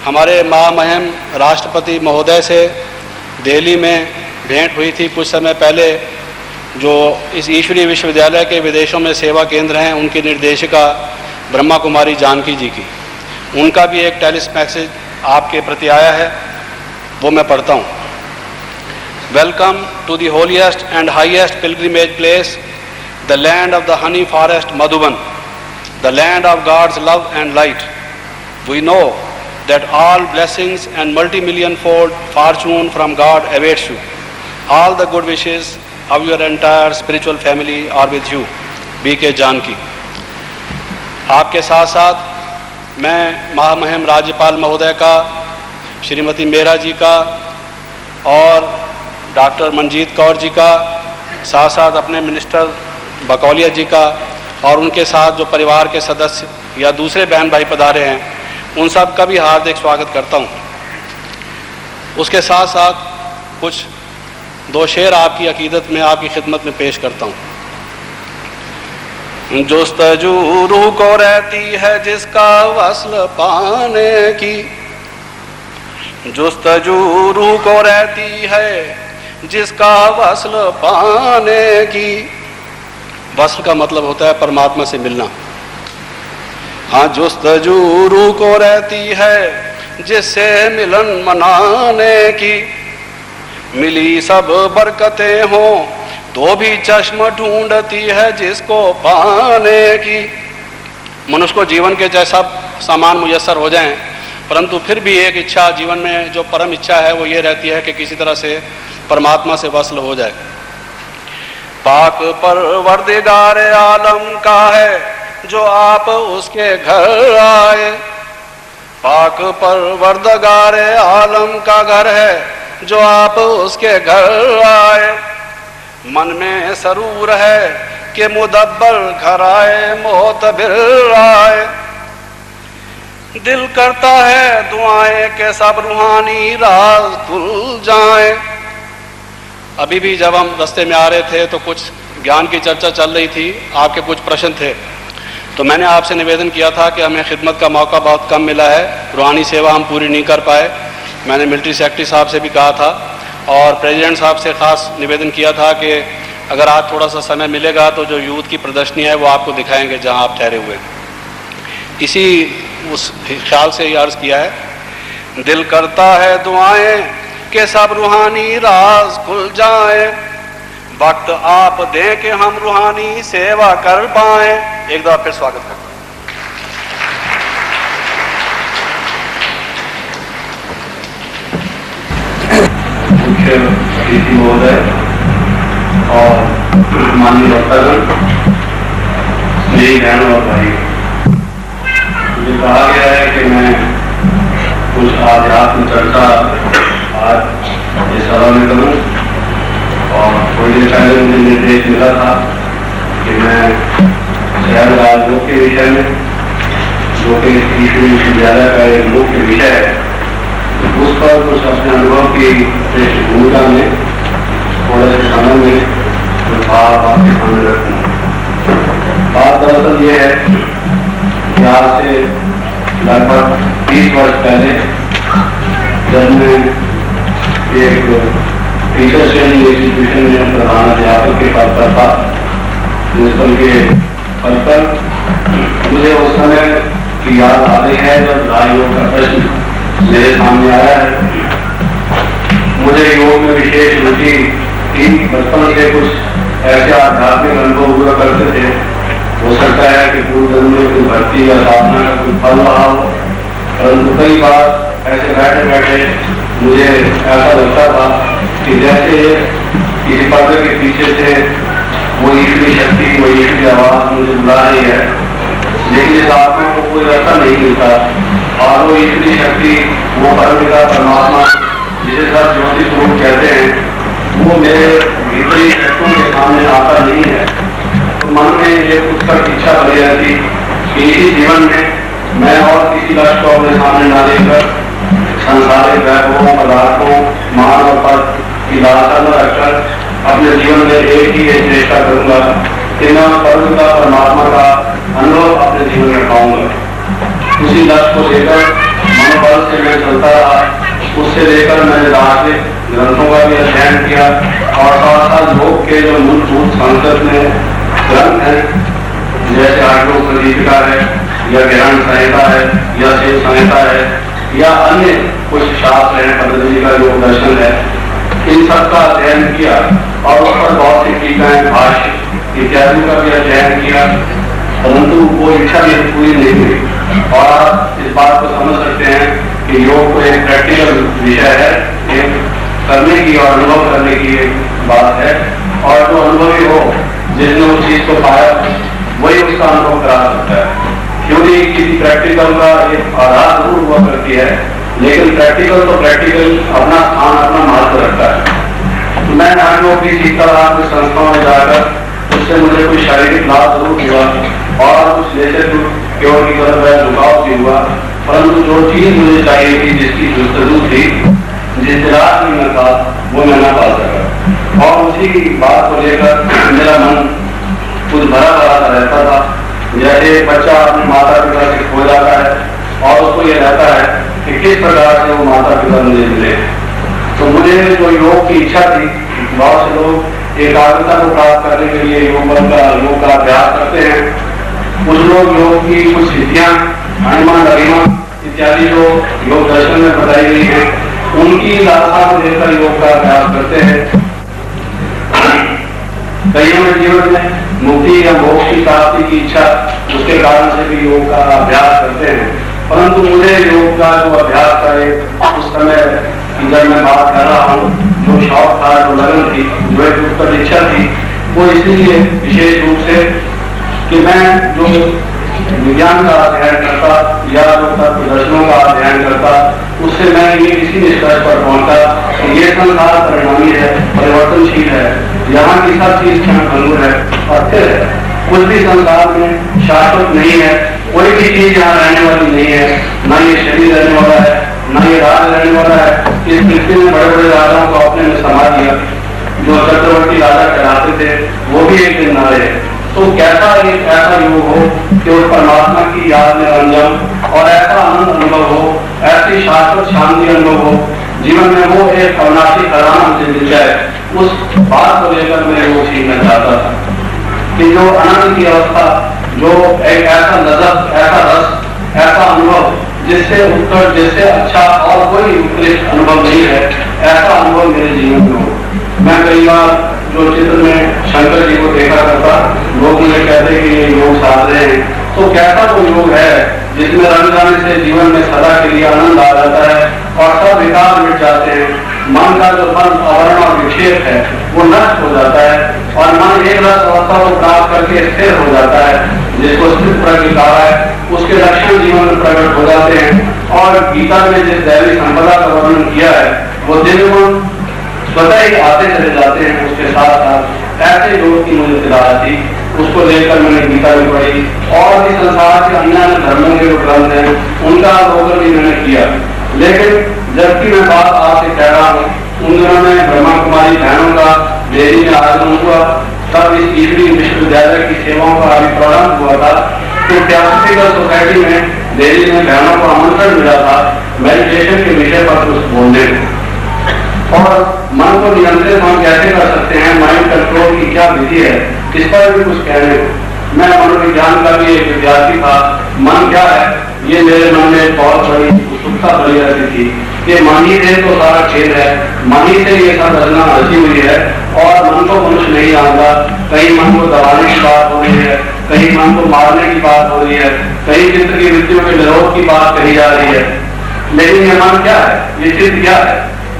हमारे महामहिम राष्ट्रपति महोदय से दिल्ली में भेंट हुई थी कुछ समय पहले, जो इस ईश्वरीय विश्वविद्यालय के विदेशों में सेवा केंद्र हैं, उनकी निर्देशिका ब्रह्मा कुमारी जानकी जी की। उनका भी एक टेलिस मैसेज आपके प्रति आया है, वो मैं पढ़ता हूँ। Welcome to the holiest and highest pilgrimage place, the land of the honey forest Madhuban, the land of God's love and light. We know that all blessings and multi-million-fold fortune from God awaits you. All the good wishes of your entire spiritual family are with you. B.K. Janki. आपके साथ साथ मैं महामहिम राज्यपाल महोदय का, श्रीमती मेहरा जी का और डॉक्टर मनजीत कौर जी का, साथ साथ अपने मिनिस्टर बकौलिया जी का और उनके साथ जो परिवार के सदस्य या दूसरे बहन भाई पधारे हैं, उन सब का भी हार्दिक स्वागत करता हूँ। उसके साथ साथ कुछ दो शेर आपकी अकीदत में, आपकी खिदमत में पेश करता हूँ। जुस्तजू रूह को रहती है जिसका वस्ल पाने की, जुस्तजू रूह को रहती है जिसका वस्ल पाने की। वस्ल का मतलब होता है परमात्मा से मिलना। हाँ, जुस्तजू रूह को रहती है जिससे मिलन मनाने की। मिली सब बरकतें हों तो भी चश्म ढूंढती है जिसको पाने की। मनुष्य को जीवन के जैसा सामान मुयस्सर हो जाएं, परंतु फिर भी एक इच्छा जीवन में, जो परम इच्छा है, वो ये रहती है कि किसी तरह से परमात्मा से वस्ल हो जाए। पाक परवरदिगार आलम का है जो आप उसके घर आए। पाक परवरदिगार आलम का घर है जो आप उसके घर आए। मन में सरूर है कि मुदब्बर घर आए, मोतबिर आए। दिल करता है दुआएं के सब रूहानी राज खुल जाएं। अभी भी जब हम रास्ते में आ रहे थे तो कुछ ज्ञान की चर्चा चल रही थी, आपके कुछ प्रश्न थे, तो मैंने आपसे निवेदन किया था कि हमें खिदमत का मौका बहुत कम मिला है, रूहानी सेवा हम पूरी नहीं कर पाए। मैंने मिलिट्री सेक्रेटरी साहब से भी कहा था और प्रेसिडेंट साहब से ख़ास निवेदन किया था कि अगर आज थोड़ा सा समय मिलेगा तो जो यूथ की प्रदर्शनी है वो आपको दिखाएंगे जहां आप ठहरे हुए। इसी उस ख्याल से ये अर्ज़ किया है, दिल करता है दुआएं के सब रूहानी राज खुल जाए। वक्त आप दें कि हम रूहानी सेवा कर पाएं। एक बार फिर स्वागत करते हैं। मुख्य अतिथि महोदय और माननीय वक्तागण, मेरी बहनों और भाई, मुझे कहा गया है कि मैं कुछ आध्यात्म चर्चा आज इस सभा में करूं और थोड़ी देर पहले मुझे निर्देश मिला था कि मैं शहर राजयोग के विषय में, जो कि ईश्वरीय विश्वविद्यालय का एक मुख्य विषय है, उस पर कुछ अपने अनुभव की भूमिका में थोड़े से समय में जो भाव आपके सामने रखूँ। बात दरअसल ये है कि आज से लगभग 30 वर्ष पहले जब मैं एक टीचर ट्रेनिंग इंस्टीट्यूशन में प्रधान अध्यापक के पद पर था, प्रिंसिपल के पद पर, मुझे उस समय की याद आ रही है जब राजयोग का प्रश्न मेरे सामने आया है। मुझे योग में विशेष रुचि थी, बचपन से कुछ ऐसे आध्यात्मिक अनुभव हुआ करते थे। हो सकता है कि पूर्व जन्म में कोई भक्ति या साधना का कोई फल रहा हो, परंतु कई बार ऐसे बैठे बैठे मुझे ऐसा लगता था कि जैसे किसी पर्दे के पीछे से वो ईश्वरी शक्ति, वो ईश्वरी आवाज मुझे बुला रही है, लेकिन इस आत्मा को कोई रास्ता नहीं मिलता। और वो ईश्वरी शक्ति, वो परमपिता परमात्मा जिसे सब ज्योति स्वरूप कहते हैं, वो मेरे भीतरी शक्तियों के सामने आता नहीं है। तो मन में ये उत्कट इच्छा बनी रहती कि इसी जीवन में मैं और किसी लक्ष्य को अपने सामने न लेकर संसारिक वैभवों, पदार्थों, मान और पद की लालसा न रखकर अपने जीवन में एक ही चेष्टा करूंगा कि मैं परमपिता परमात्मा का अनुभव अपने जीवन में पाऊंगा। उसी लक्ष्य को लेकर मनोबल से मैं चलता रहा। उससे लेकर मैंने दार्शनिक ग्रंथों का भी अध्ययन किया और साथ साथ योग के जो मूलभूत संस्कृत में ग्रंथ हैं, जैसे आयोग प्रदीपिका है या ज्ञान संहिता है या शिव संहिता है या अन्य कुछ शास्त्र हैं, पतंजलि का योग दर्शन है, इन सब का अध्ययन किया और उस पर बहुत सी टीकाएं, भाष्य इत्यादि का भी अध्ययन किया, परंतु वो इच्छा मेरी पूरी नहीं हुई। और आप इस बात को समझ सकते हैं कि योग को एक प्रैक्टिकल विषय है, एक करने की और अनुभव करने की एक बात है, और जो अनुभवी हो, जिसने उस चीज को पाया, वही उसका अनुभव करा सकता है। क्योंकि किसी प्रैक्टिकल का एक आधार जरूर हुआ करती है, लेकिन प्रैक्टिकल तो प्रैक्टिकल अपना स्थान, अपना महत्व रखता है। तो मैं योग भी सीखता रहा कुछ संस्थाओं में जाकर, उससे मुझे कुछ शारीरिक लाभ जरूर हुआ और कुछ जैसे केवल की तरफ झुकाव भी हुआ, परंतु जो चीज मुझे चाहिए थी, जिसकी जरूरत थी, जिस रात में मैं था, वो मैं न पा सका। और उसी बात को लेकर मेरा मन कुछ भरा भरा रहता था। जैसे बच्चा अपने माता पिता से खो जाता है और उसको ये रहता है कि किस प्रकार से वो माता पिता मुझे मिले। तो मुझे जो योग की इच्छा थी, बहुत से लोग एकाग्रता को प्राप्त करने के लिए योग का अभ्यास करते हैं। कुछ लोग योग की कुछ सिद्धियां, हनुमान गरिमा इत्यादि जो योग दर्शन में बताई गई है, उनकी लालसा को लेकर योग का अभ्यास करते हैं। कईयों में जीवन में मुक्ति या मोक्ष की प्राप्ति की इच्छा, उसके कारण से भी योग का अभ्यास करते हैं। परंतु मुझे योग का जो अभ्यास करे, उस समय जब मैं बात कर रहा हूँ, जो शौक था, जो लगन थी, जो एक उत्कट इच्छा थी, वो इसलिए विशेष रूप से कि मैं जो विज्ञान का अध्ययन करता या जो तत्व दर्शनों का अध्ययन करता, उससे मैं ये इसी निष्कर्ष पर पहुंचा कि ये संसार परिणामी है, परिवर्तनशील है, यहाँ की सब चीज क्षणभंगुर है और स्थिर है। कुछ भी संसार में शाश्वत नहीं है, कोई भी चीज यहाँ रहने वाली नहीं है, न ये शरीर रहने वाला है, न ये राज रहने वाला है। इस पृथ्वी में बड़े बड़े राजाओं को अपने में समा दिया, जो चक्रवर्ती राजा कहलाते थे, वो भी एक दिन न रहे। तो कैसा एक ऐसा योग हो कि उस परमात्मा की याद में रंग जाऊं और ऐसा आनंद अनुभव हो, ऐसी शाश्वत शांति अनुभव हो, जीवन में वो एक अविनाशी खजाना मुझे मिल जाए। उस बात को लेकर मैं योग सीखना चाहता था कि जो आनंद की अवस्था, जो एक ऐसा लज़्ज़त, ऐसा रस, ऐसा अनुभव जिससे उत्कट, जिससे अच्छा और कोई उत्कृष्ट अनुभव नहीं है, ऐसा अनुभव मेरे जीवन में हो। मैं कई बार जो चित्र में शंकर जी को देखा करता, लोग मुझे कहते कि ये योग साध रहे हैं, तो कैसा वो योग है जिसमें रंग जाने से जीवन में सदा के लिए आनंद आ जाता है और सब विकार मिट जाते हैं। मन का जो बंध आवरण और विक्षेप है वो नष्ट हो जाता है और मन एक रस अवस्था को प्राप्त करके स्थिर हो जाता है, जिसको स्थित प्रज्ञ कहा है। उसके लक्षण जीवन में प्रकट हो जाते हैं और गीता में जिस दैवी संपदा का वर्णन किया है वो दिन स्वतः ही आते चले जाते हैं। उसके साथ साथ ऐसे योग की मुझे दिलाया थी, उसको लेकर मैंने गीता भी पढ़ी और भी संसार के अन्य धर्मों के जो ग्रंथ हैं उनका अवलोकन भी मैंने किया। लेकिन जबकि मैं बात आपसे कह रहा हूँ, उन दिनों में ब्रह्मा कुमारी बहनों का देरी में आगमन हुआ, तब इस ईश्वरीय विश्वविद्यालय की सेवाओं का अभी प्रारंभ हुआ था। तो थियोसॉफिकल सोसाइटी में दिल्ली में बहनों को आमंत्रण मिला था मेडिटेशन के विषय पर कुछ बोलने और मन को नियंत्रित हम कैसे कर सकते हैं, माइंड कंट्रोल की क्या विधि है, इस पर भी कुछ कहने को। मैं मनोविज्ञान का भी एक विद्यार्थी था। मन क्या है ये मेरे मन में बहुत बड़ी उत्सुकता बनी रहती थी कि मन ही से तो सारा खेल है, मन ही से ये सब रचना रची हुई है और मन को मनुष्य नहीं जानता। कहीं मन को दबाने की बात हो रही है, कहीं मन को मारने की बात हो रही है, कहीं चित्त की वृत्तियों के निरोध की बात कही जा रही है। लेकिन ये मन क्या है, ये चित्त क्या है,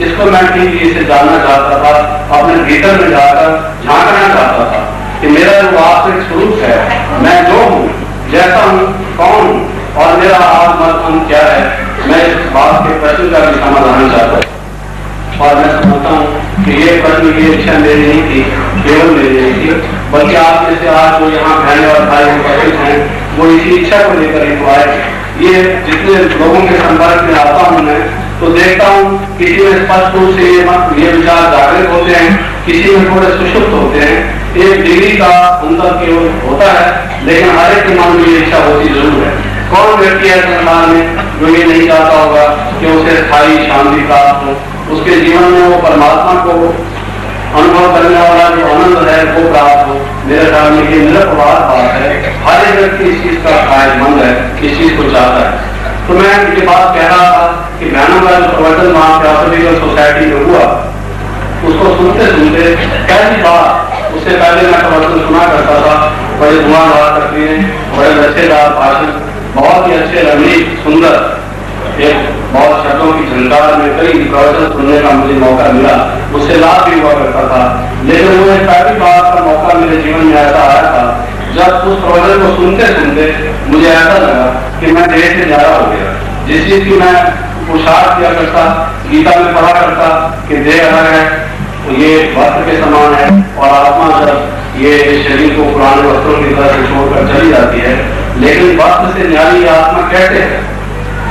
इसको मैं ठीक इसे जानना चाहता था, अपने भीतर में जाकर झांकना चाहता था कि मेरा जो वास्तविक स्वरूप है, मैं जो हूँ, जैसा हूँ, कौन हूँ और मेरा आज मत क्या है। मैं इस बात के प्रश्न का भी समाधान चाहता हूँ और मैं समझता हूँ कि ये प्रश्न की इच्छा मेरी नहीं थी, केवल मेरी नहीं थी, बल्कि आप में से आज जो यहाँ बहने और भाई उपस्थित हैं वो इसी इच्छा को लेकर ही आए। ये जितने लोगों के संपर्क में आता हूँ मैं तो देखता हूँ किसी में स्पष्ट रूप से ये विचार जागृत होते हैं, किसी में थोड़े सुषुप्त होते हैं। एक डिग्री का अंतर केवल होता है, लेकिन हर एक के मन में ये इच्छा होती जरूर है। कौन व्यक्ति है संसार में जो ये नहीं चाहता होगा कि उसे स्थायी शांति प्राप्त हो, उसके जीवन में वो परमात्मा को अनुभव करने वाला जो आनंद है वो प्राप्त हो। मेरे ख्याल में ये निरपवाद बात है। हर एक व्यक्ति इस चीज का फायदेमंद है, इस चीज को चाहता है। तो मैं ये बात कह रहा था कि बहनों का जो प्रवर्तन वहां थियोसॉफिकल सोसाइटी में हुआ, उसको सुनते सुनते पहली बार उससे पहले मैं प्रवर्तन सुना करता था, बड़े धुआंधार तकरीरें, बड़े रसेदार भाषण, बहुत ही अच्छे रमणीक सुंदर, एक बहुत शब्दों की झंकार में कई प्रवचन सुनने का मुझे मौका मिला, उससे लाभ भी हुआ करता था। लेकिन वो एक पहली बार का मौका मेरे जीवन में ऐसा आया था जब उस प्रवचन को सुनते सुनते मुझे ऐसा लगा कि मैं देह से न्यारा हो गया। जिस चीज की मैं पुरुषार्थ किया करता, गीता में पढ़ा करता कि देह अलग है, तो ये वस्त्र के समान है और आत्मा जब ये शरीर को पुराने वस्त्रों की तरह से छोड़कर चली जाती है, लेकिन वस्त्र से न्यारी आत्मा कैसे है,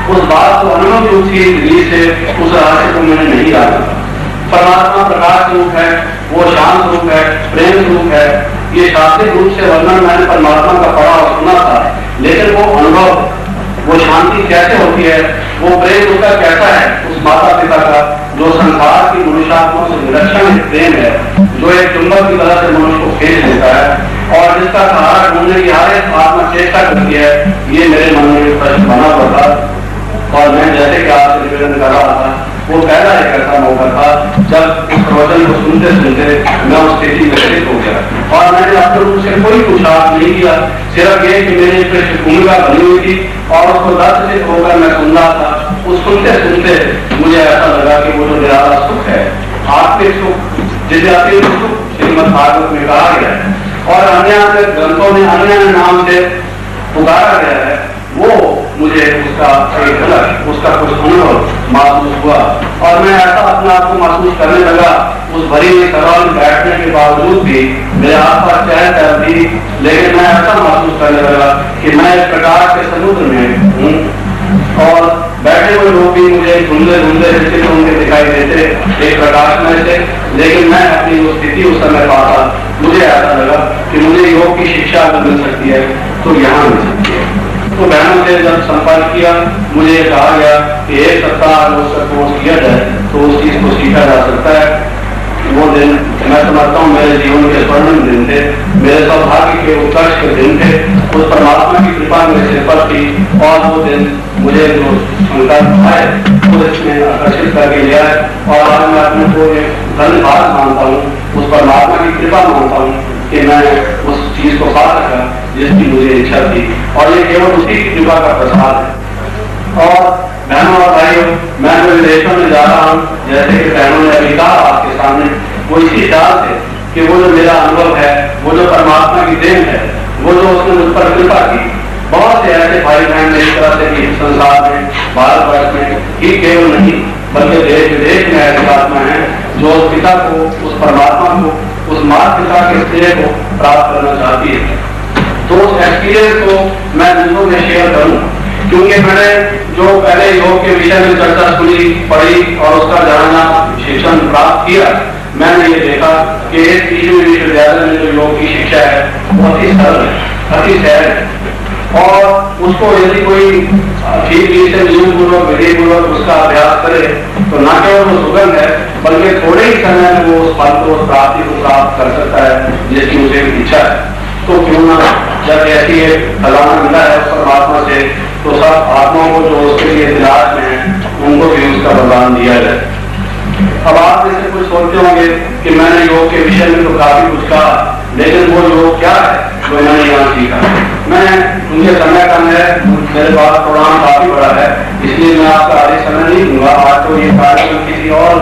उस बात को अनुभव रूप से उस रहस्य को मैंने नहीं जाना। परमात्मा प्रकाश रूप है, वो शांत रूप है, प्रेम रूप है। ये शास्त्रीय रूप से वर्णन मैंने परमात्मा का पढ़ा और सुना था, लेकिन वो अनुभव, वो शांति कैसे होती है, वो प्रेम उसका कैसा है, उस माता पिता का जो संसार की मनुष्यात्मा से विलक्षण प्रेम है, जो एक चुंबक की तरह से मनुष्य को खींच लेता है और जिसका सहारा ढूंढने की हर एक आत्मा चेष्टा करती है। ये मेरे मन में प्रश्न बना हुआ था और मैं जैसे कि आपसे निवेदन कर रहा था, वो पहला एक ऐसा मौका था जब उस प्रवचन को सुनते सुनते मैं उस स्थिति में स्थित हो गया और मैंने अपने रूप से कोई पुरुषार्थ नहीं किया, सिर्फ ये कि मेरी पृष्ठभूमिका बनी हुई थी और उसको दर्शित होकर मैं सुन रहा था। उस सुनते सुनते मुझे ऐसा लगा कि वो जो निराला सुख है, आत्मिक सुख, जिसे अतिरिक्त सुख श्रीमद् भागवत में कहा गया है और अन्य ग्रंथों में अन्य नाम से पुकारा गया है, वो मुझे उसका एक अलग, उसका कुछ अनुभव महसूस हुआ और मैं ऐसा अपने आप को महसूस करने लगा। उस भरी हुई सवाल में बैठने के बावजूद भी मेरे आसपास चहल पहल थी, लेकिन मैं ऐसा महसूस करने लगा कि मैं एक प्रकाश के समुद्र में हूँ और बैठे हुए लोग भी मुझे धुंधले धुंधले चित्र उनके दिखाई देते एक प्रकाश में से, लेकिन मैं अपनी वो स्थिति उस समय पाता। मुझे ऐसा लगा कि मुझे योग की शिक्षा अगर मिल सकती है तो यहाँ मिल सकती है। तो बहनों से जब संपर्क किया, मुझे कहा गया कि एक सप्ताह अगर उसका कोर्स किया जाए तो उस चीज को सीखा जा सकता है। वो दिन मैं समझता हूँ मेरे जीवन के स्वर्णिम दिन थे, मेरे सौभाग्य के उत्कर्ष के दिन थे। उस परमात्मा की कृपा मेरे सिर पर थी और वो दिन मुझे जो संकल्प आए वो इसमें आकर्षित करके लिया है और आज मैं अपने को एक धन्यवाद मानता हूँ, उस परमात्मा की कृपा मानता हूँ कि मैं उस चीज को पा सका जिसकी मुझे इच्छा थी, और ये केवल उसी की कृपा का प्रसाद है। और बहनों और भाइयों, मैं जो विदेशों में जा रहा हूँ, जैसे कि बहनों ने अभी कहा आपके सामने, वो इसी ख्याल से कि वो जो मेरा अनुभव है, वो जो परमात्मा की देन है, वो जो उसने मुझ पर कृपा की। बहुत से ऐसे भाई बहन ने इस तरह से कि संसार में, भारतवर्ष में ही केवल नहीं बल्कि देश विदेश में ऐसे आत्मा है जो उस पिता को, उस परमात्मा को, उस माता पिता के स्नेह को प्राप्त करना चाहती है। तो उस एक्सपीरियंस को मैं दूसरों में शेयर करूं, क्योंकि मैंने जो पहले योग के विषय में चर्चा सुनी, पढ़ी और उसका जानना शिक्षण प्राप्त किया, मैंने ये देखा कि इस विश्वविद्यालय में जो योग की शिक्षा है वो अति सरल है, अति सहज है, और उसको यदि कोई ठीक से नियमपूर्वक, विधिपूर्वक उसका अभ्यास करे तो न केवल वो सुगम है बल्कि थोड़े ही समय में वो उस फल को, उस प्राप्ति को प्राप्त कर सकता है जिसकी उसे इच्छा है। तो क्यों ना जब ऐसी एक खजाना मिला है उस परमात्मा से, तो सब आत्माओं को जो उसके लिए तलाश में है उनको भी उसका वरदान दिया जाए। अब आप इससे कुछ सोचते होंगे कि मैंने योग के विषय में तो काफी कुछ कहा, लेकिन वो योग क्या है जो मैंने यहाँ सीखा? मैं उनके समय कम है, मेरे पास प्रोग्राम काफी बड़ा है, इसलिए मैं आपका अधिक समय नहीं दूंगा। आज तो ये कार्यक्रम किसी और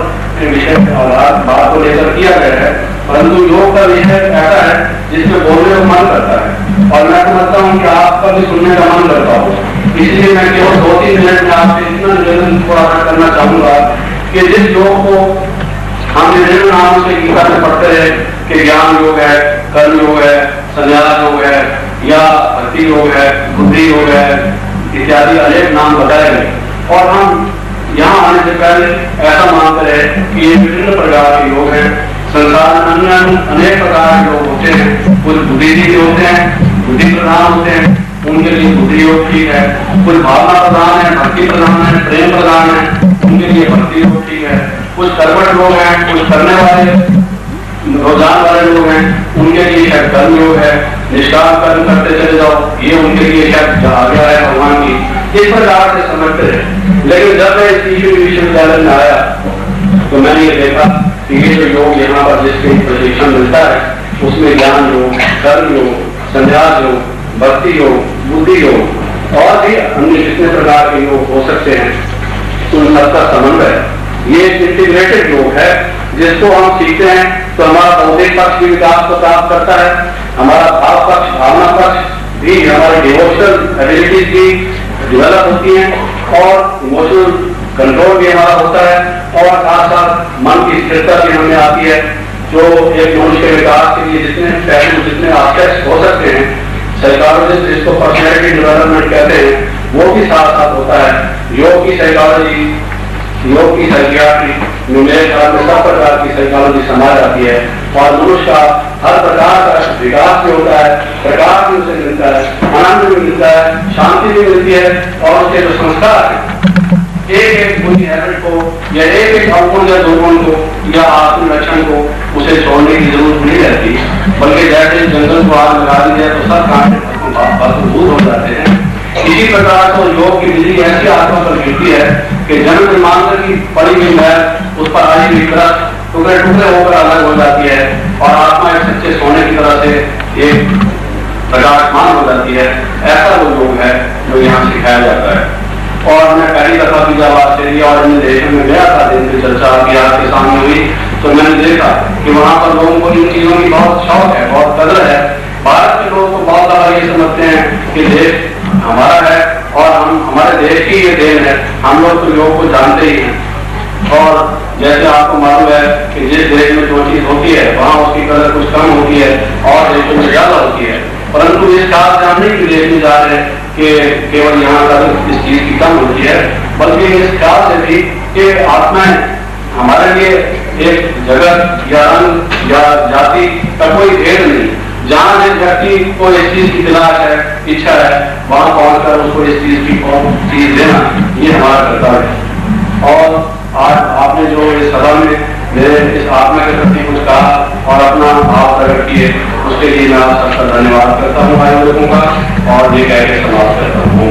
विषय के आधार बात को लेकर किया गया है, परंतु योग का विषय ऐसा है जिसमें बोलने को मन करता है, और मैं समझता हूँ कि आपका भी सुनने का मन करता हो। इसलिए मैं केवल 2-3 मिनट में आपसे इतना निवेदन थोड़ा सा करना चाहूंगा कि जिस योग को हम विभिन्न नामों से गीता में पढ़ते हैं कि ज्ञान योग है, कर्म योग है, संन्यास योग है, या भक्ति योग है, बुद्धि योग है, इत्यादि अनेक नाम बताए गए, और हम यहाँ आने से पहले ऐसा मानते हैं कि ये विभिन्न प्रकार के योग हैं। संसार में अन्य अनेक प्रकार के योग होते हैं, कुछ बुद्धिजीवी होते हैं, बुद्धि प्रधान होते हैं, उनके लिए बुद्धि योग ठीक है, कुछ भावना प्रधान है, भक्ति प्रधान है, प्रेम प्रधान है, उनके लिए भक्ति योग ठीक है, कुछ कर्मठ लोग हैं, कुछ करने वाले रोजान वाले लोग हैं, उनके लिए शायद कर्म योग है, निष्काम कर्म करते चले जाओ, ये उनके लिए शायद आज्ञा है भगवान की। इस प्रकार से समझते हैं। लेकिन जब मैं इस विश्वविद्यालय में आया तो मैंने ये देखा कि ये जो योग यहाँ पर जिसके प्रशिक्षण मिलता है उसमें ज्ञान योग, कर्म योग, संन्यास योग, भक्ति योग, बुद्धि योग और भी अन्य जितने प्रकार के योग हो सकते हैं उन सबका समन्वय ये इंटीग्रेटेड योग है, जिसको हम सीखते हैं तो हमारा बौद्धिक पक्ष भी विकास को प्राप्त करता है, हमारा भाव पक्ष, भावना पक्ष भी, हमारी डिवोशनल एबिलिटीज भी डेवलप होती हैं, और इमोशनल कंट्रोल भी हमारा होता है, और साथ साथ मन की स्थिरता भी हमें आती है, जो एक मनुष्य के विकास के लिए जितने पहलू, जितने आस्पेक्ट्स हो सकते हैं, साइकोलॉजिस्ट जिसको पर्सनैलिटी डेवलपमेंट कहते हैं, वो भी साथ साथ होता है। योग की साइकोलॉजी, योग की साइकियाट्री में मेरे ख्याल में सब प्रकार की साइकोलॉजी समाज आती है, और मनुष्य का हर प्रकार का विकास भी होता है, प्रकाश भी उसे मिलता है, आनंद भी मिलता है, शांति भी मिलती है, और उसके जो संस्कार है एक एक बुरी हैबिट को या एक एक अवगुण या दुर्गुण को या आत्मरक्षण को उसे छोड़ने की जरूरत नहीं रहती, बल्कि जैसे जंगल को आग लगा दी जाए तो सब कांटे भस्मभूत हो जाते हैं। इसी प्रकार तो योग की विधि ऐसी आत्मा पर गिरती है कि जन्म जन्मांतर की पड़ी हुई मैल उस पर आई हुई तरह टुकड़े टुकड़े होकर अलग हो जाती है, और आत्मा एक सच्चे सोने की तरह से एक प्रकाशमान हो जाती है। ऐसा वो योग है जो यहाँ सिखाया जाता है। और मैं पहली दफा भी जब ऑस्ट्रेलिया और अन्य देशों में गया था, दिन की चर्चा आपकी आपके सामने हुई, तो मैंने देखा कि वहाँ पर लोगों को इन चीजों की बहुत शौक है, बहुत कदर है। भारत के लोग तो बहुत ज्यादा ये समझते हैं कि देश हमारा है और हम हमारे देश की ये देन है, हम लोग तो योग को जानते ही हैं। और जैसे आपको मालूम है कि जिस देश में जो चीज होती है वहाँ उसकी कदर कुछ कम होती है और देशों में ज्यादा होती है, परंतु इस ख्याल से हम नहीं देखने जा रहे हैं कि केवल यहाँ कदर इस चीज की कम होती है, बल्कि इस ख्याल से भी कि आत्माएं हमारे लिए एक जगत या रंग या जाति का कोई भेद नहीं, जहाँ जिस व्यक्ति को इस चीज की तलाश है, इच्छा है, वहां पहुंचकर उसको इस चीज की चीज देना ये हमारा कर्तव्य है। और आज आपने जो इस सभा में मेरे इस आत्मा के प्रति कुछ कहा और अपना भाव प्रकट किए, उसके लिए मैं आप सबका धन्यवाद करता हूँ आयोजकों का, और ये कह के समाप्त करता हूँ।